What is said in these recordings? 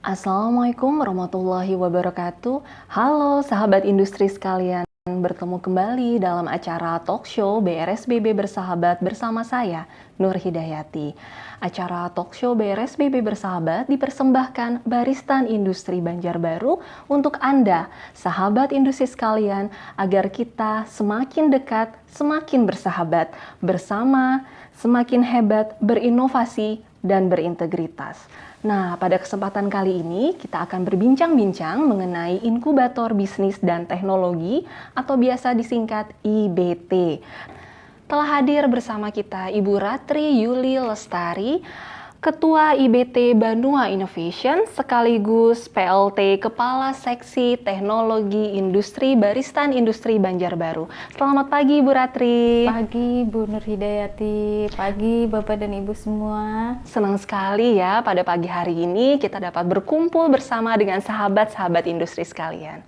Assalamualaikum warahmatullahi wabarakatuh. Halo sahabat industri sekalian, bertemu kembali dalam acara talk show BRSBB Bersahabat bersama saya, Nur Hidayati. Acara talk show BRSBB Bersahabat dipersembahkan Baristan Industri Banjarbaru untuk Anda, sahabat industri sekalian, agar kita semakin dekat, semakin bersahabat, bersama, semakin hebat, berinovasi, dan berintegritas. Nah, pada kesempatan kali ini kita akan berbincang-bincang mengenai inkubator bisnis dan teknologi atau biasa disingkat IBT. Telah hadir bersama kita Ibu Ratri Yuli Lestari, Ketua IBT Banua Innovation sekaligus PLT Kepala Seksi Teknologi Industri Baristan Industri Banjarbaru. Selamat pagi Ibu Ratri. Pagi Bu Nur Hidayati, pagi Bapak dan Ibu semua. Senang sekali ya pada pagi hari ini kita dapat berkumpul bersama dengan sahabat-sahabat industri sekalian.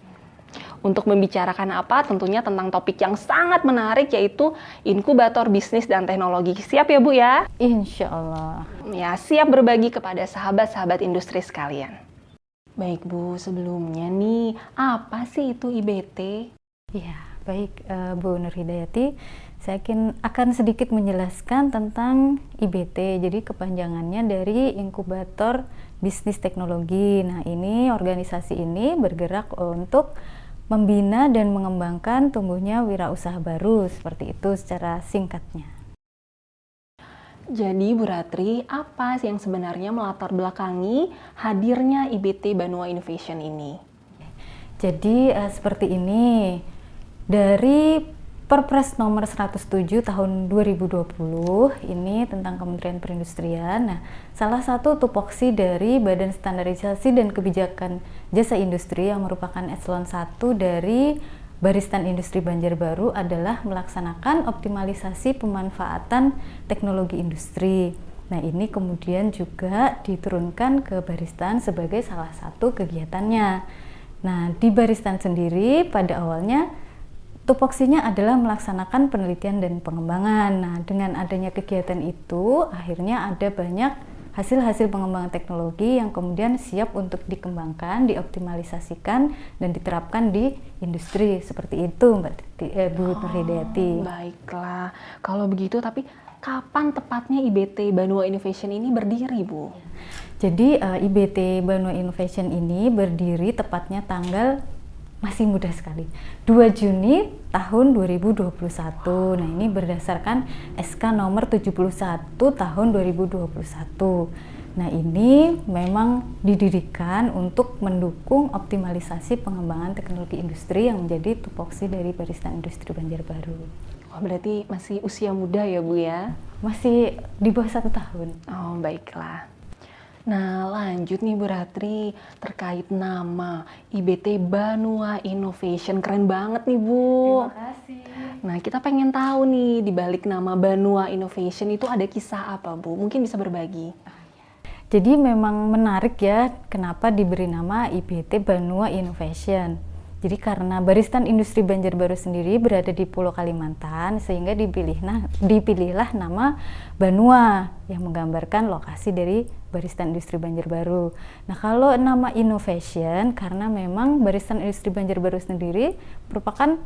Untuk membicarakan apa? Tentunya tentang topik yang sangat menarik yaitu inkubator bisnis dan teknologi. Siap ya Bu ya? Insya Allah. Ya, siap berbagi kepada sahabat-sahabat industri sekalian. Baik Bu, sebelumnya nih, apa sih itu IBT? Ya, baik Bu Nur Hidayati. Saya akan sedikit menjelaskan tentang IBT. Jadi kepanjangannya dari Inkubator Bisnis Teknologi. Nah, organisasi ini bergerak untuk membina dan mengembangkan tumbuhnya wirausaha baru, seperti itu secara singkatnya. Jadi Bu Ratri, apa sih yang sebenarnya melatar belakangi hadirnya IBT Banua Innovation ini? Jadi seperti ini, dari Perpres nomor 107 tahun 2020 ini tentang Kementerian Perindustrian. Nah, salah satu tupoksi dari Badan Standarisasi dan Kebijakan Jasa Industri yang merupakan eselon 1 dari Baristan Industri Banjarbaru adalah melaksanakan optimalisasi pemanfaatan teknologi industri. Nah, ini kemudian juga diturunkan ke Baristan sebagai salah satu kegiatannya. Nah, di Baristan sendiri pada awalnya tupoksinya adalah melaksanakan penelitian dan pengembangan. Nah, dengan adanya kegiatan itu, akhirnya ada banyak hasil-hasil pengembangan teknologi yang kemudian siap untuk dikembangkan, dioptimalisasikan, dan diterapkan di industri. Seperti itu, Bu Nur Hidayati. Baiklah, kalau begitu tapi kapan tepatnya IBT Banua Innovation ini berdiri, Bu? Jadi IBT Banua Innovation ini berdiri tepatnya tanggal masih mudah sekali, 2 Juni tahun 2021. Nah, ini berdasarkan SK nomor 71 tahun 2021. Nah, ini memang didirikan untuk mendukung optimalisasi pengembangan teknologi industri yang menjadi tupoksi dari Baristan Industri Banjarbaru. Wah, berarti masih usia muda ya Bu ya? Masih di bawah 1 tahun. Oh, baiklah. Nah, lanjut nih Bu Ratri, terkait nama IBT Banua Innovation. Keren banget nih Bu. Terima kasih. Nah, kita pengen tahu nih, di balik nama Banua Innovation itu ada kisah apa Bu? Mungkin bisa berbagi. Jadi memang menarik ya, kenapa diberi nama IBT Banua Innovation. Jadi karena Baristan Industri Banjarbaru sendiri berada di Pulau Kalimantan, sehingga dipilihlah nama Banua yang menggambarkan lokasi dari Baristan Industri Banjarbaru. Nah, kalau nama Innovation karena memang Baristan Industri Banjarbaru sendiri merupakan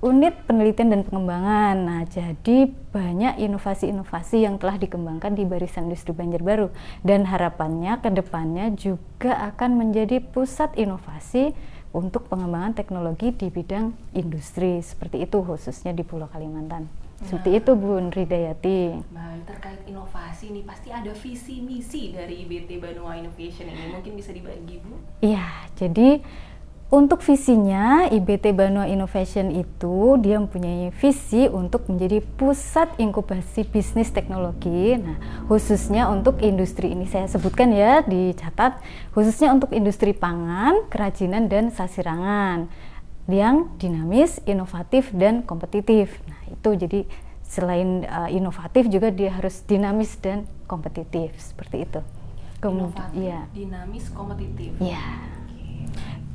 unit penelitian dan pengembangan. Nah, jadi banyak inovasi-inovasi yang telah dikembangkan di Baristan Industri Banjarbaru, dan harapannya ke depannya juga akan menjadi pusat inovasi untuk pengembangan teknologi di bidang industri, seperti itu khususnya di Pulau Kalimantan. Seperti itu Bu Nur Hidayati. Baik, terkait inovasi nih pasti ada visi misi dari IBT Banua Innovation ini. Mungkin bisa dibagi Bu? Iya, jadi untuk visinya IBT Banua Innovation itu dia mempunyai visi untuk menjadi pusat inkubasi bisnis teknologi. Nah, khususnya untuk industri ini saya sebutkan ya, dicatat, khususnya untuk industri pangan, kerajinan dan sasirangan yang dinamis, inovatif dan kompetitif. Nah, itu jadi selain inovatif juga dia harus dinamis dan kompetitif, seperti itu. Inovatif, dinamis, kompetitif. Iya.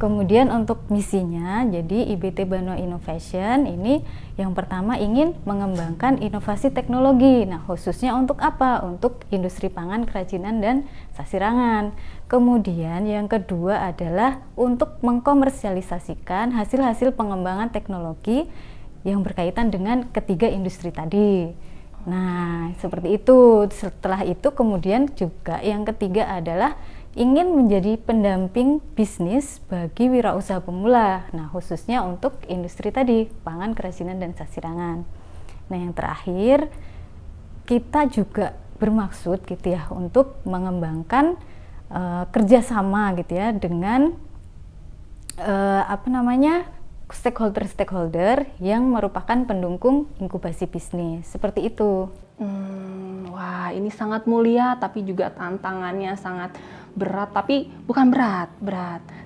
Kemudian untuk misinya, jadi IBT Banua Innovation ini yang pertama ingin mengembangkan inovasi teknologi. Nah, khususnya untuk apa? Untuk industri pangan, kerajinan, dan sasirangan. Kemudian yang kedua adalah untuk mengkomersialisasikan hasil-hasil pengembangan teknologi yang berkaitan dengan ketiga industri tadi. Nah, seperti itu. Setelah itu kemudian juga yang ketiga adalah ingin menjadi pendamping bisnis bagi wirausaha pemula. Nah, khususnya untuk industri tadi, pangan, kerajinan, dan sasirangan. Nah, yang terakhir, kita juga bermaksud gitu ya untuk mengembangkan kerjasama gitu ya dengan stakeholder yang merupakan pendukung inkubasi bisnis. Seperti itu. Wah, ini sangat mulia, tapi juga tantangannya sangat berat, tapi bukan berat.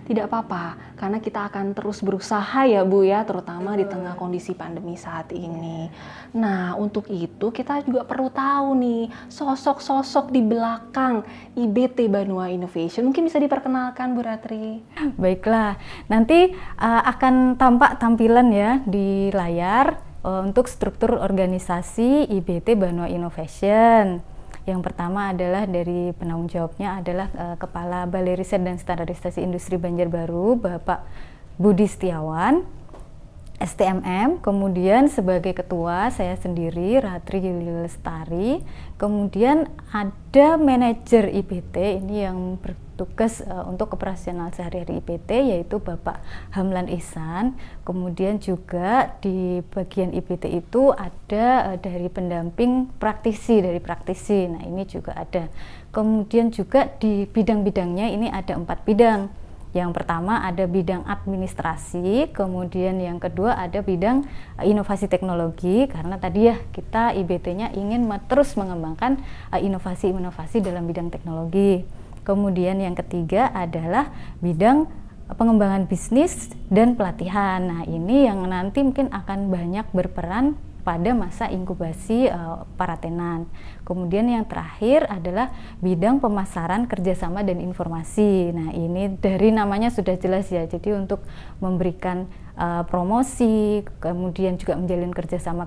Tidak apa-apa, karena kita akan terus berusaha ya Bu ya, terutama di tengah kondisi pandemi saat ini. Nah, untuk itu kita juga perlu tahu nih, sosok-sosok di belakang IBT Banua Innovation. Mungkin bisa diperkenalkan Bu Ratri? Baiklah, nanti akan tampak tampilan ya di layar untuk struktur organisasi IBT Banua Innovation. Yang pertama adalah dari penanggung jawabnya adalah Kepala Balai Riset dan Standarisasi Industri Banjarbaru, Bapak Budi Setiawan, STMM. Kemudian sebagai ketua saya sendiri, Ratri Yuli Lestari. Kemudian ada manajer IBT ini yang bertugas untuk operasional sehari-hari IBT, yaitu Bapak Hamlan Ihsan. Kemudian juga di bagian IBT itu ada dari pendamping dari praktisi. Nah, ini juga ada. Kemudian juga di bidang-bidangnya ini ada 4 bidang. Yang pertama ada bidang administrasi, kemudian yang kedua ada bidang inovasi teknologi, karena tadi ya kita IBT-nya ingin terus mengembangkan inovasi-inovasi dalam bidang teknologi. Kemudian yang ketiga adalah bidang pengembangan bisnis dan pelatihan. Nah, ini yang nanti mungkin akan banyak berperan pada masa inkubasi para tenan. Kemudian yang terakhir adalah bidang pemasaran, kerjasama, dan informasi. Nah, ini dari namanya sudah jelas ya, jadi untuk memberikan promosi, kemudian juga menjalin kerjasama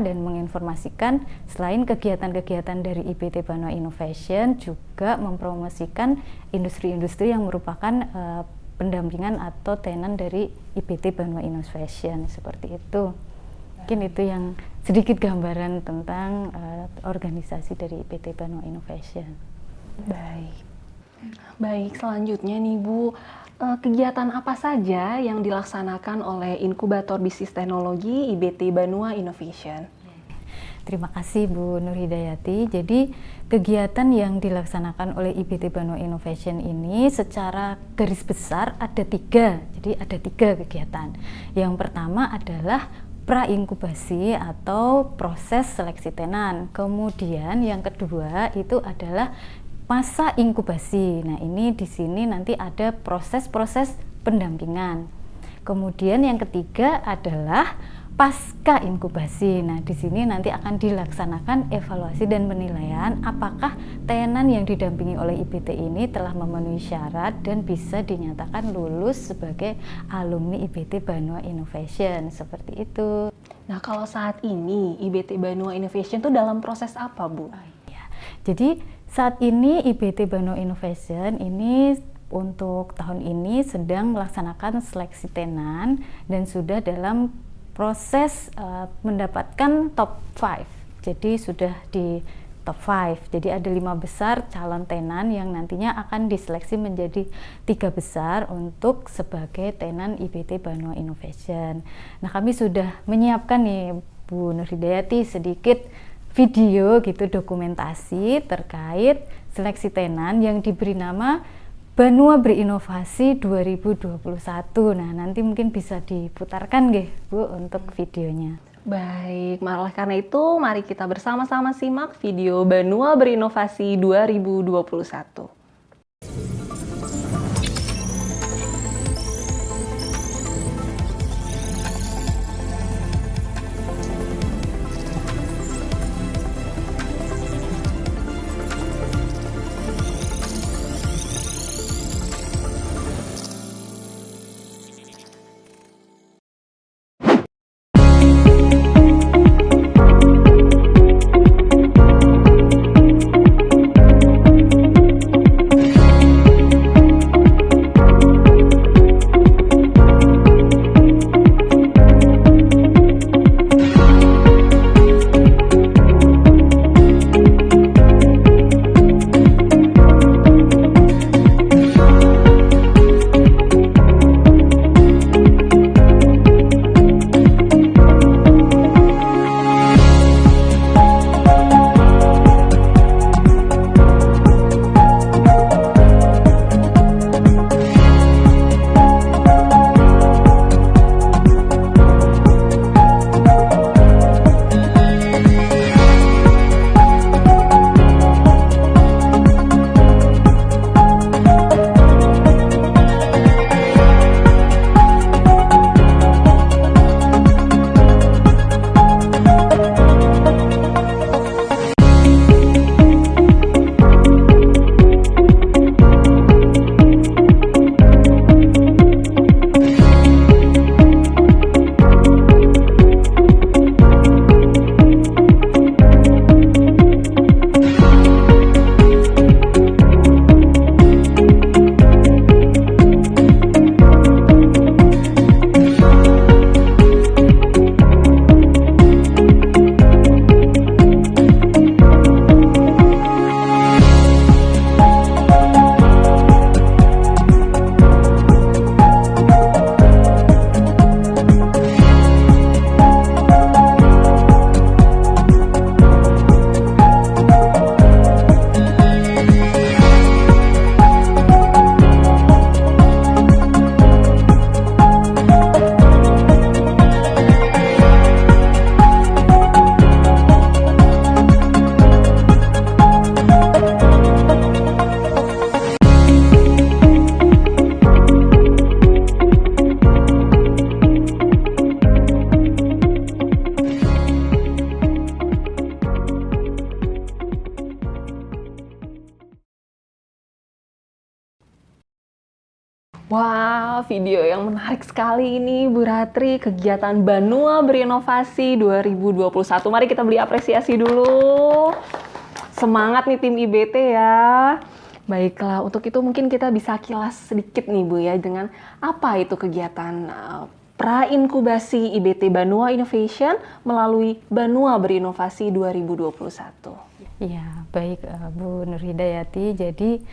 dan menginformasikan. Selain kegiatan-kegiatan dari IBT Banua Innovation, juga mempromosikan industri-industri yang merupakan pendampingan atau tenan dari IBT Banua Innovation, seperti itu. Mungkin itu yang sedikit gambaran tentang organisasi dari IBT Banua Innovation. Baik, selanjutnya nih Bu, kegiatan apa saja yang dilaksanakan oleh Inkubator Bisnis Teknologi IBT Banua Innovation? Terima kasih Bu Nur Hidayati. Jadi kegiatan yang dilaksanakan oleh IBT Banua Innovation ini secara garis besar ada 3. Jadi ada 3 kegiatan. Yang pertama adalah pra-inkubasi atau proses seleksi tenan. Kemudian yang kedua itu adalah masa inkubasi. Nah, ini di sini nanti ada proses-proses pendampingan. Kemudian yang ketiga adalah pasca inkubasi. Nah, di sini nanti akan dilaksanakan evaluasi dan penilaian apakah tenan yang didampingi oleh IBT ini telah memenuhi syarat dan bisa dinyatakan lulus sebagai alumni IBT Banua Innovation, seperti itu. Nah, kalau saat ini IBT Banua Innovation itu dalam proses apa, Bu? Jadi saat ini IBT Banua Innovation ini untuk tahun ini sedang melaksanakan seleksi tenan dan sudah dalam proses mendapatkan top 5. Jadi sudah di top 5. Jadi ada 5 besar calon tenan yang nantinya akan diseleksi menjadi 3 besar untuk sebagai tenan IBT Banua Innovation. Nah, kami sudah menyiapkan nih Bu Nur Hidayati sedikit video gitu dokumentasi terkait seleksi tenan yang diberi nama Banua Berinovasi 2021. Nah, nanti mungkin bisa diputarkan nggih Bu untuk videonya. Baik, malah karena itu mari kita bersama-sama simak video Banua Berinovasi 2021. Wah, video yang menarik sekali ini Bu Ratri, kegiatan Banua Berinovasi 2021. Mari kita beri apresiasi dulu. Semangat nih tim IBT ya. Baiklah, untuk itu mungkin kita bisa kilas sedikit nih Bu ya, dengan apa itu kegiatan pra-inkubasi IBT Banua Innovation melalui Banua Berinovasi 2021. Ya, baik Bu Nur Hidayati. Jadi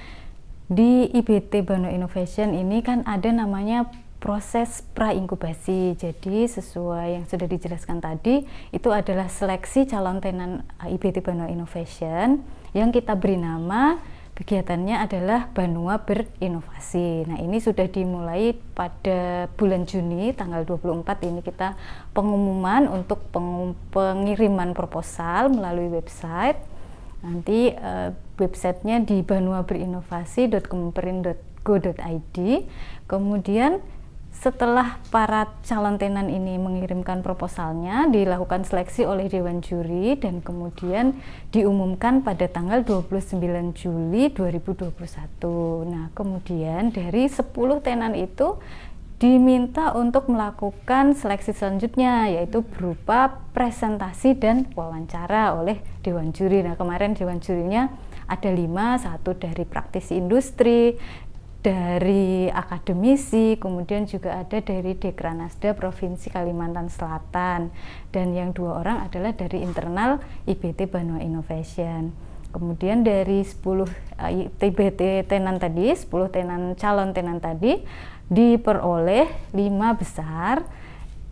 di IBT Banua Innovation ini kan ada namanya proses pra-inkubasi. Jadi sesuai yang sudah dijelaskan tadi, itu adalah seleksi calon tenan IBT Banua Innovation yang kita beri nama, kegiatannya adalah Banua Berinovasi. Nah, ini sudah dimulai pada bulan Juni, tanggal 24 ini kita pengumuman untuk pengiriman proposal melalui website. Nanti websitenya di banuaberinovasi.kemenperin.go.id. Kemudian setelah para calon tenan ini mengirimkan proposalnya, dilakukan seleksi oleh Dewan Juri dan kemudian diumumkan pada tanggal 29 Juli 2021. Nah, kemudian dari 10 tenan itu diminta untuk melakukan seleksi selanjutnya, yaitu berupa presentasi dan wawancara oleh Dewan Juri. Nah, kemarin Dewan Jurinya ada 5, satu dari praktisi industri, dari akademisi, kemudian juga ada dari Dekranasda Provinsi Kalimantan Selatan, dan yang 2 orang adalah dari internal IBT Banua Innovation. Kemudian dari 10 IBT tenan tadi, 10 tenan calon tenan tadi diperoleh 5 besar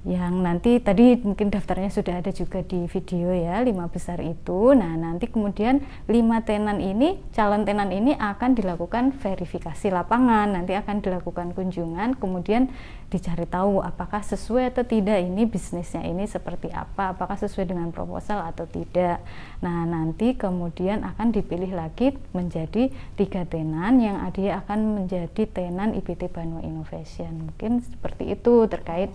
yang nanti tadi mungkin daftarnya sudah ada juga di video ya, 5 besar itu. Nah, nanti kemudian 5 tenan ini, calon tenan ini akan dilakukan verifikasi lapangan, nanti akan dilakukan kunjungan, kemudian dicari tahu apakah sesuai atau tidak ini bisnisnya ini seperti apa, apakah sesuai dengan proposal atau tidak. Nah, nanti kemudian akan dipilih lagi menjadi 3 tenan yang dia akan menjadi tenan IBT Banua Innovation. Mungkin seperti itu terkait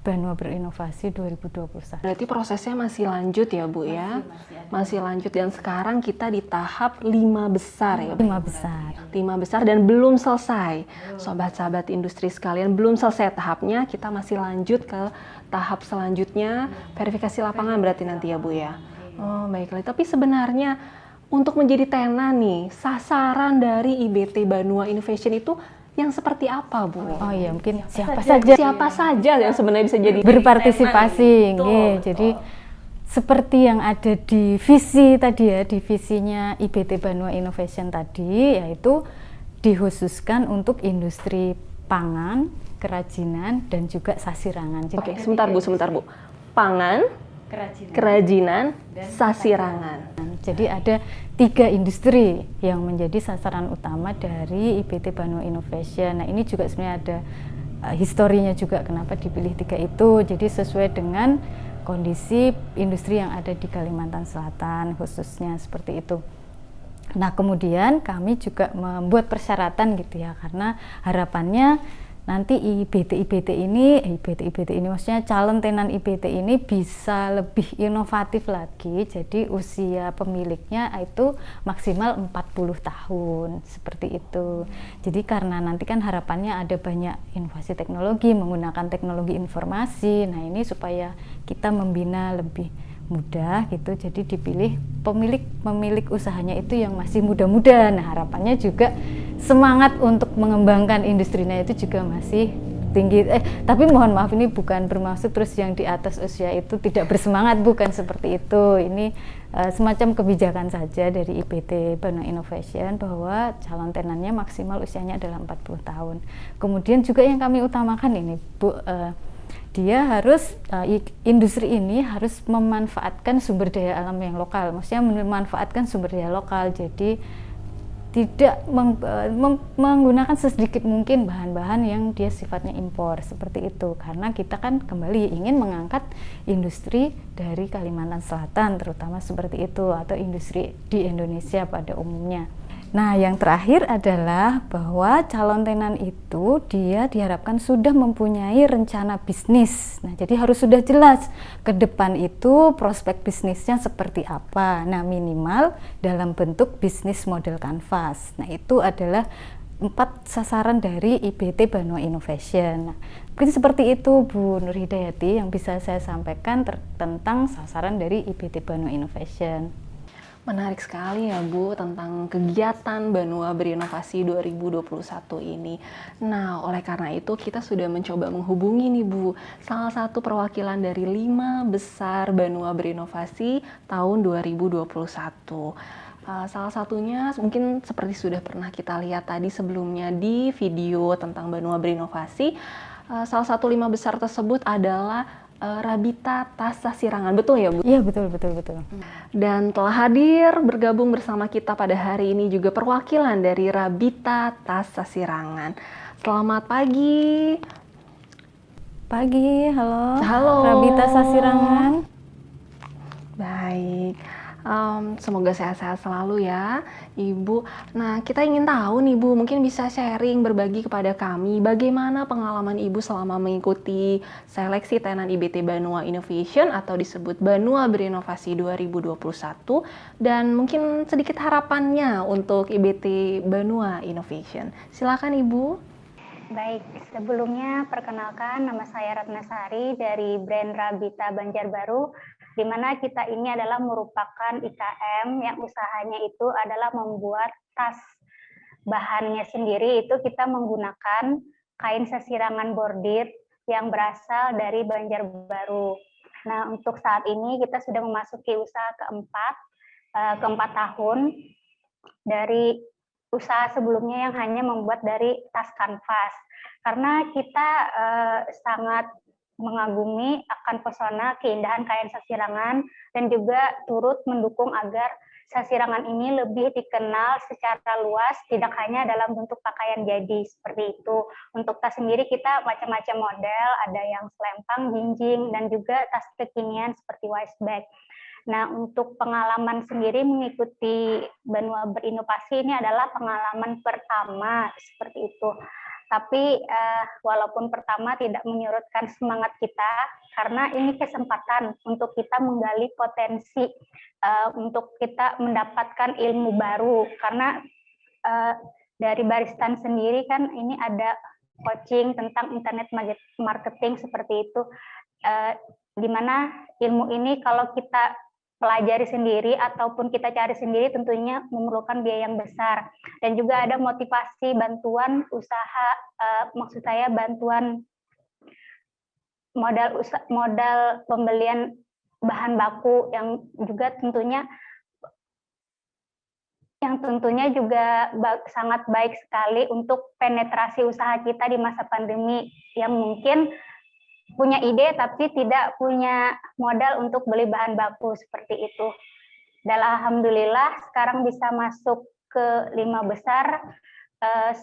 Banua Berinovasi 2021. Berarti prosesnya masih lanjut ya Bu ya? Masih lanjut, dan sekarang kita di tahap 5 besar ya Bu? 5 besar. 5 besar dan belum selesai. Sobat-sobat industri sekalian, belum selesai tahapnya, kita masih lanjut ke tahap selanjutnya, verifikasi lapangan berarti nanti ya Bu ya? Oh baiklah, tapi sebenarnya untuk menjadi tenan nih, sasaran dari IBT Banua Innovation itu yang seperti apa Bu? Oh iya, mungkin siapa saja yang sebenarnya bisa jadi berpartisipasi. Jadi seperti yang ada di visi tadi ya, di visinya IBT Banua Innovation tadi, yaitu dikhususkan untuk industri pangan, kerajinan, dan juga sasirangan. Oke, sebentar Bu. Pangan, kerajinan, sasirangan. Jadi ada 3 industri yang menjadi sasaran utama dari IBT Banua Innovation. Nah, ini juga sebenarnya ada historinya juga kenapa dipilih 3 itu. Jadi sesuai dengan kondisi industri yang ada di Kalimantan Selatan khususnya seperti itu. Nah, kemudian kami juga membuat persyaratan gitu ya, karena harapannya nanti IBT ini maksudnya calon tenan IBT ini bisa lebih inovatif lagi. Jadi usia pemiliknya itu maksimal 40 tahun seperti itu. Jadi karena nanti kan harapannya ada banyak inovasi teknologi menggunakan teknologi informasi. Nah, ini supaya kita membina lebih mudah gitu, jadi dipilih pemilik usahanya itu yang masih muda-muda. Nah, harapannya juga semangat untuk mengembangkan industrinya itu juga masih tinggi. Tapi mohon maaf, ini bukan bermaksud terus yang di atas usia itu tidak bersemangat, bukan seperti itu. Ini semacam kebijakan saja dari IBT Banua Innovation bahwa calon tenannya maksimal usianya adalah 40 tahun. Kemudian juga yang kami utamakan ini Bu, dia harus industri ini harus memanfaatkan sumber daya alam yang lokal, maksudnya memanfaatkan sumber daya lokal. Jadi tidak menggunakan sesedikit mungkin bahan-bahan yang dia sifatnya impor seperti itu, karena kita kan kembali ingin mengangkat industri dari Kalimantan Selatan terutama seperti itu, atau industri di Indonesia pada umumnya. Nah, yang terakhir adalah bahwa calon tenan itu dia diharapkan sudah mempunyai rencana bisnis. Nah, jadi harus sudah jelas ke depan itu prospek bisnisnya seperti apa. Nah, minimal dalam bentuk bisnis model kanvas. Nah, itu adalah 4 sasaran dari IBT Banua Innovation. Nah, mungkin seperti itu Bu Nur Hidayati yang bisa saya sampaikan tentang sasaran dari IBT Banua Innovation. Menarik sekali ya Bu tentang kegiatan Banua Berinovasi 2021 ini. Nah, oleh karena itu kita sudah mencoba menghubungi nih Bu, salah satu perwakilan dari 5 besar Banua Berinovasi tahun 2021. Salah satunya mungkin seperti sudah pernah kita lihat tadi sebelumnya di video tentang Banua Berinovasi, salah satu 5 besar tersebut adalah Rabita Tasa Sirangan, betul ya Bu? Iya, betul. Dan telah hadir bergabung bersama kita pada hari ini juga perwakilan dari Rabita Tasa Sirangan. Selamat pagi. Pagi, halo. Halo. Rabita Sasirangan. Baik. Semoga sehat-sehat selalu ya Ibu. Nah, kita ingin tahu nih Bu, mungkin bisa sharing, berbagi kepada kami bagaimana pengalaman Ibu selama mengikuti seleksi tenan IBT Banua Innovation atau disebut Banua Berinovasi 2021 dan mungkin sedikit harapannya untuk IBT Banua Innovation. Silakan Ibu. Baik, sebelumnya perkenalkan nama saya Ratnasari dari brand Rabita Banjarbaru, di mana kita ini adalah merupakan IKM yang usahanya itu adalah membuat tas. Bahannya sendiri itu kita menggunakan kain sesirangan bordir yang berasal dari Banjarbaru. Nah, untuk saat ini kita sudah memasuki usaha keempat tahun dari usaha sebelumnya yang hanya membuat dari tas kanvas. Karena kita sangat mengagumi akan pesona keindahan kain sasirangan dan juga turut mendukung agar sasirangan ini lebih dikenal secara luas, tidak hanya dalam bentuk pakaian jadi seperti itu. Untuk tas sendiri kita macam-macam model, ada yang selempang, jinjing, dan juga tas kekinian seperti waist bag. Nah, untuk pengalaman sendiri mengikuti Banua Berinovasi ini adalah pengalaman pertama seperti itu. Tapi walaupun pertama tidak menyurutkan semangat kita, karena ini kesempatan untuk kita menggali potensi, untuk kita mendapatkan ilmu baru. Karena dari Baristan sendiri kan ini ada coaching tentang internet marketing seperti itu, di mana ilmu ini kalau kita pelajari sendiri ataupun kita cari sendiri tentunya memerlukan biaya yang besar, dan juga ada motivasi bantuan usaha, maksud saya bantuan modal pembelian bahan baku yang tentunya juga sangat baik sekali untuk penetrasi usaha kita di masa pandemi yang mungkin punya ide tapi tidak punya modal untuk beli bahan baku seperti itu. Dan alhamdulillah sekarang bisa masuk ke 5 besar.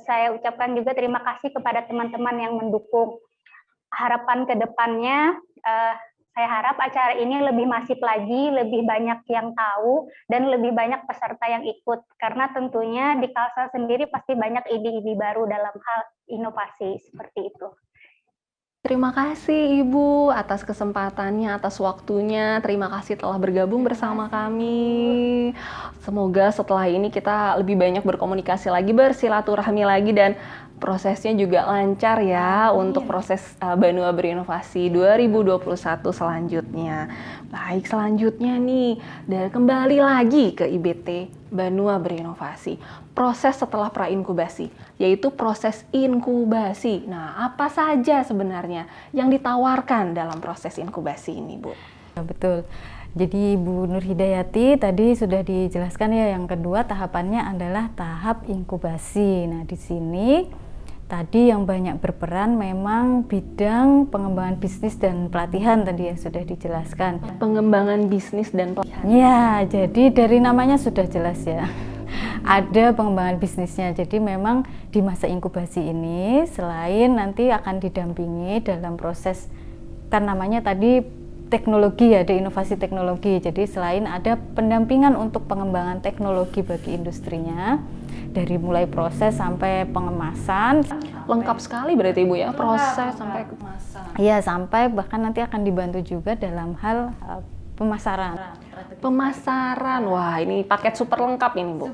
Saya ucapkan juga terima kasih kepada teman-teman yang mendukung. Harapan ke depannya, saya harap acara ini lebih masif lagi, lebih banyak yang tahu, dan lebih banyak peserta yang ikut. Karena tentunya di Kalsel sendiri pasti banyak ide-ide baru dalam hal inovasi seperti itu. Terima kasih Ibu atas kesempatannya, atas waktunya. Terima kasih telah bergabung bersama kami. Semoga setelah ini kita lebih banyak berkomunikasi lagi, bersilaturahmi lagi, dan prosesnya juga lancar ya untuk proses Banua Berinovasi 2021 selanjutnya. Baik, selanjutnya nih, dan kembali lagi ke IBT Banua Berinovasi. Proses setelah pra-inkubasi, yaitu proses inkubasi. Nah, apa saja sebenarnya yang ditawarkan dalam proses inkubasi ini, Bu? Ya, betul. Jadi Bu Nur Hidayati tadi sudah dijelaskan ya, yang kedua tahapannya adalah tahap inkubasi. Nah, di sini tadi yang banyak berperan memang bidang pengembangan bisnis dan pelatihan tadi yang sudah dijelaskan. Pengembangan bisnis dan pelatihan. Ya, jadi dari namanya sudah jelas ya. Ada pengembangan bisnisnya. Jadi memang di masa inkubasi ini selain nanti akan didampingi dalam proses, kan namanya tadi teknologi ya, ada inovasi teknologi. Jadi selain ada pendampingan untuk pengembangan teknologi bagi industrinya, dari mulai proses sampai pengemasan. Lengkap sekali berarti Ibu ya, proses sampai kemasan. Iya, sampai bahkan nanti akan dibantu juga dalam hal pemasaran. Pemasaran, wah ini paket super lengkap ini Bu.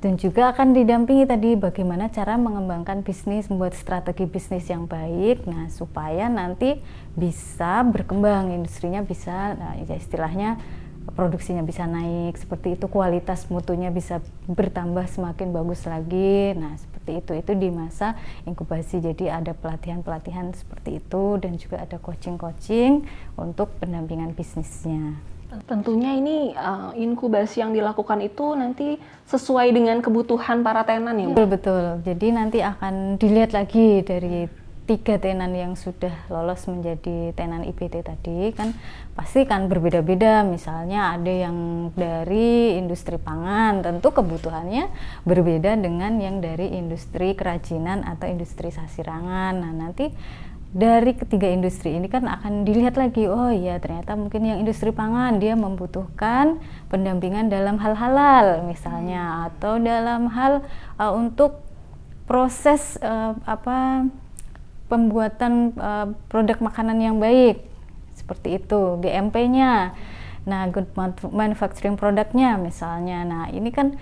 Dan juga akan didampingi tadi bagaimana cara mengembangkan bisnis, membuat strategi bisnis yang baik, nah supaya nanti bisa berkembang, industrinya bisa, nah ya istilahnya produksinya bisa naik, seperti itu, kualitas mutunya bisa bertambah semakin bagus lagi. Nah seperti itu di masa inkubasi. Jadi ada pelatihan-pelatihan seperti itu dan juga ada coaching-coaching untuk pendampingan bisnisnya. Tentunya ini inkubasi yang dilakukan itu nanti sesuai dengan kebutuhan para tenan ya, Bu? Betul. Jadi nanti akan dilihat lagi dari 3 tenan yang sudah lolos menjadi tenan IBT tadi, kan pasti kan berbeda-beda. Misalnya ada yang dari industri pangan, tentu kebutuhannya berbeda dengan yang dari industri kerajinan atau industri sasirangan. Nah nanti dari ketiga industri ini kan akan dilihat lagi, oh iya ternyata mungkin yang industri pangan dia membutuhkan pendampingan dalam hal halal misalnya, atau dalam hal untuk proses pembuatan produk makanan yang baik, seperti itu, GMP-nya. Nah, good manufacturing produknya misalnya. Nah, ini kan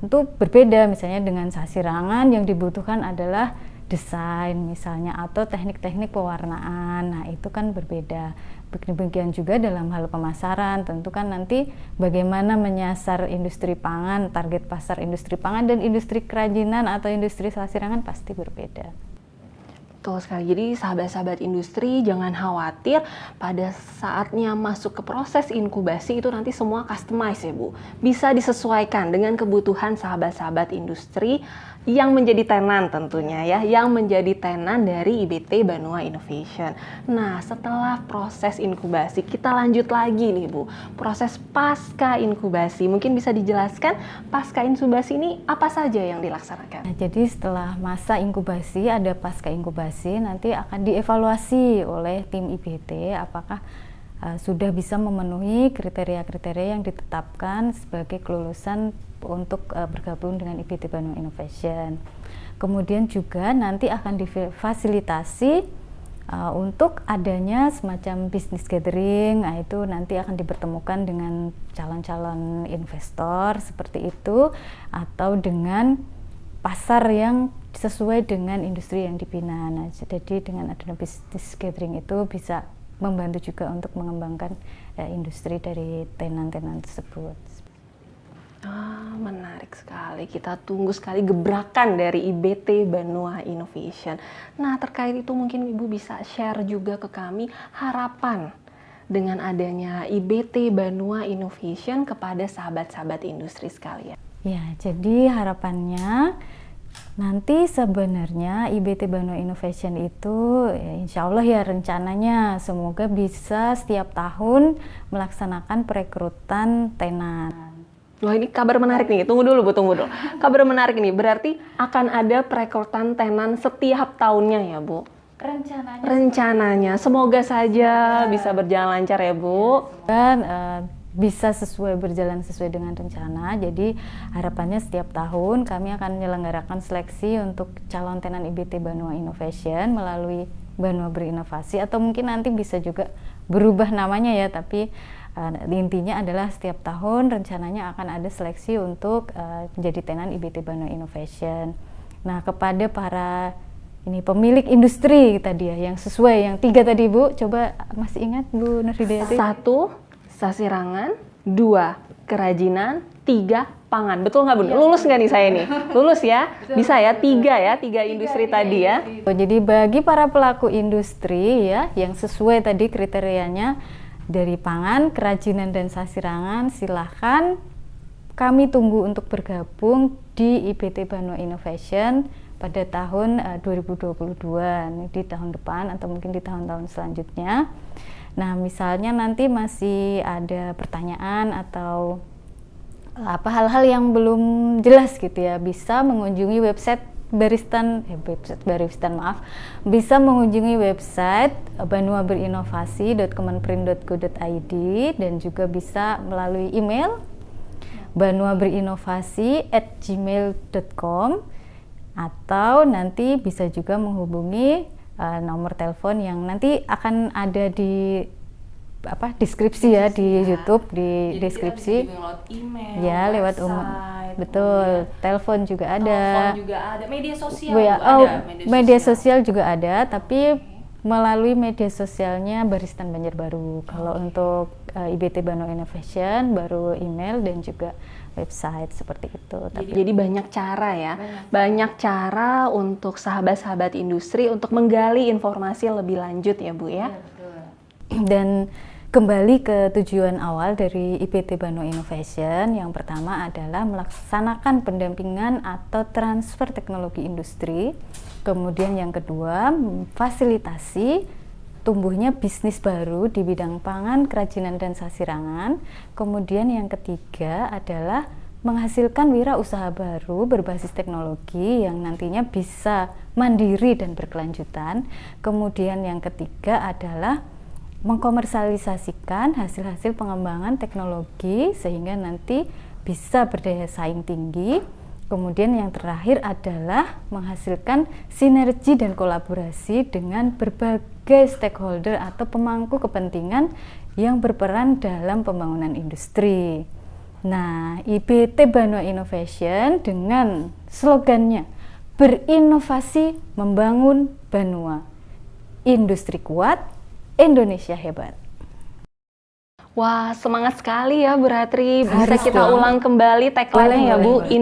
tentu berbeda, misalnya dengan sasirangan yang dibutuhkan adalah desain misalnya atau teknik-teknik pewarnaan. Nah, itu kan berbeda. Demikian juga dalam hal pemasaran, tentu kan nanti bagaimana menyasar industri pangan, target pasar industri pangan dan industri kerajinan atau industri sasirangan pasti berbeda. Betul sekali. Jadi sahabat-sahabat industri jangan khawatir, pada saatnya masuk ke proses inkubasi itu nanti semua customize ya Bu. Bisa disesuaikan dengan kebutuhan sahabat-sahabat industri yang menjadi tenan tentunya ya, yang menjadi tenan dari IBT Banua Innovation. Nah, setelah proses inkubasi kita lanjut lagi nih Bu, proses pasca inkubasi. Mungkin bisa dijelaskan pasca inkubasi ini apa saja yang dilaksanakan? Nah, jadi setelah masa inkubasi ada pasca inkubasi, nanti akan dievaluasi oleh tim IBT apakah sudah bisa memenuhi kriteria-kriteria yang ditetapkan sebagai kelulusan untuk bergabung dengan IBT Banua Innovation. Kemudian juga nanti akan difasilitasi untuk adanya semacam business gathering. Nah, itu nanti akan dipertemukan dengan calon-calon investor seperti itu, atau dengan pasar yang sesuai dengan industri yang dibina. Nah, jadi dengan adanya business gathering itu bisa membantu juga untuk mengembangkan industri dari tenan-tenan tersebut. Menarik sekali. Kita tunggu sekali gebrakan dari IBT Banua Innovation. Nah, terkait itu mungkin Ibu bisa share juga ke kami harapan dengan adanya IBT Banua Innovation kepada sahabat-sahabat industri sekalian. Ya, jadi harapannya nanti sebenarnya IBT Banua Innovation itu ya insya Allah ya rencananya semoga bisa setiap tahun melaksanakan perekrutan tenan. Wah, ini kabar menarik nih. Tunggu dulu Bu, tunggu dulu. Kabar menarik nih, berarti akan ada perekrutan tenan setiap tahunnya ya Bu? Rencananya. Semoga saja bisa berjalan lancar ya Bu. Dan bisa berjalan sesuai dengan rencana. Jadi harapannya setiap tahun kami akan menyelenggarakan seleksi untuk calon tenan IBT Banua Innovation melalui Banua Berinovasi, atau mungkin nanti bisa juga berubah namanya ya, tapi intinya adalah setiap tahun rencananya akan ada seleksi untuk menjadi tenan IBT Banua Innovation. Nah, kepada para pemilik industri tadi ya, yang sesuai yang 3 tadi Bu, coba masih ingat Bu Nur Hidayati? 1, sasirangan, 2, kerajinan, 3, pangan. Betul nggak Bu? Lulus nggak nih saya nih? Lulus ya? Bisa ya? 3 industri tadi ya? Jadi bagi para pelaku industri ya, yang sesuai tadi kriterianya dari pangan, kerajinan, dan sasirangan, silahkan kami tunggu untuk bergabung di IBT Banua Innovation pada tahun 2022, di tahun depan atau mungkin di tahun-tahun selanjutnya. Nah, misalnya nanti masih ada pertanyaan atau hal-hal yang belum jelas gitu ya, bisa mengunjungi website bisa mengunjungi website banuaberinovasi.kemenperin.go.id, dan juga bisa melalui email banuaberinovasi@gmail.com, atau nanti bisa juga menghubungi nomor telepon yang nanti akan ada di deskripsi ya di YouTube, di deskripsi lewat email, ya, lewat betul. Telepon juga ada. Telepon juga ada. Media sosial WA, juga ada. media sosial juga ada, tapi melalui media sosialnya Baristan Banjarbaru. Kalau untuk IBT Bano Innovation baru email dan juga website seperti itu. Jadi banyak cara ya, banyak cara untuk sahabat-sahabat industri untuk menggali informasi lebih lanjut ya Bu ya. Dan kembali ke tujuan awal dari IBT Bano Innovation, yang pertama adalah melaksanakan pendampingan atau transfer teknologi industri. Kemudian yang kedua, memfasilitasi tumbuhnya bisnis baru di bidang pangan, kerajinan, dan sasirangan. Kemudian yang ketiga adalah menghasilkan wirausaha baru berbasis teknologi yang nantinya bisa mandiri dan berkelanjutan. Kemudian yang ketiga adalah mengkomersialisasikan hasil-hasil pengembangan teknologi sehingga nanti bisa berdaya saing tinggi. Kemudian yang terakhir adalah menghasilkan sinergi dan kolaborasi dengan berbagai stakeholder atau pemangku kepentingan yang berperan dalam pembangunan industri. Nah, IBT Bano Innovation dengan slogannya berinovasi membangun Banua, industri kuat, Indonesia hebat. Wah, semangat sekali ya Bu Ratri. Bisa Harus kita dong. ulang kembali tagline ya Bu. Boleh.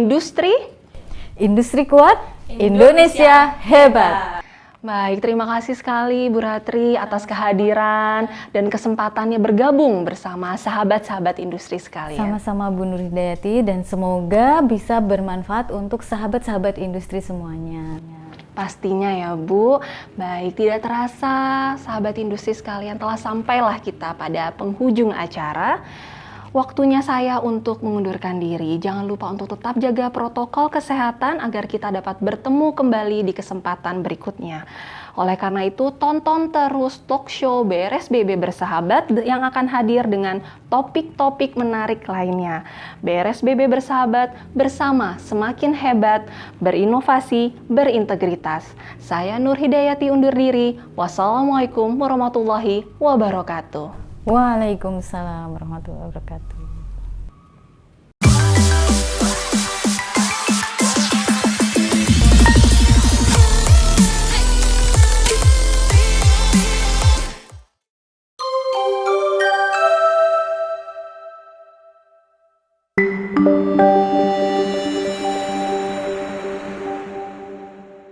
Industri kuat, Indonesia hebat. Baik, terima kasih sekali Bu Ratri atas kehadiran dan kesempatannya bergabung bersama sahabat-sahabat industri sekalian. Sama-sama Bu Nur Hidayati, dan semoga bisa bermanfaat untuk sahabat-sahabat industri semuanya. Pastinya ya Bu. Baik, tidak terasa sahabat industri sekalian telah sampailah kita pada penghujung acara. Waktunya saya untuk mengundurkan diri. Jangan lupa untuk tetap jaga protokol kesehatan agar kita dapat bertemu kembali di kesempatan berikutnya. Oleh karena itu, tonton terus talk show BRSBB Bersahabat yang akan hadir dengan topik-topik menarik lainnya. BRSBB Bersahabat bersama semakin hebat, berinovasi, berintegritas. Saya Nur Hidayati undur diri. Wassalamualaikum warahmatullahi wabarakatuh. Waalaikumsalam warahmatullahi wabarakatuh.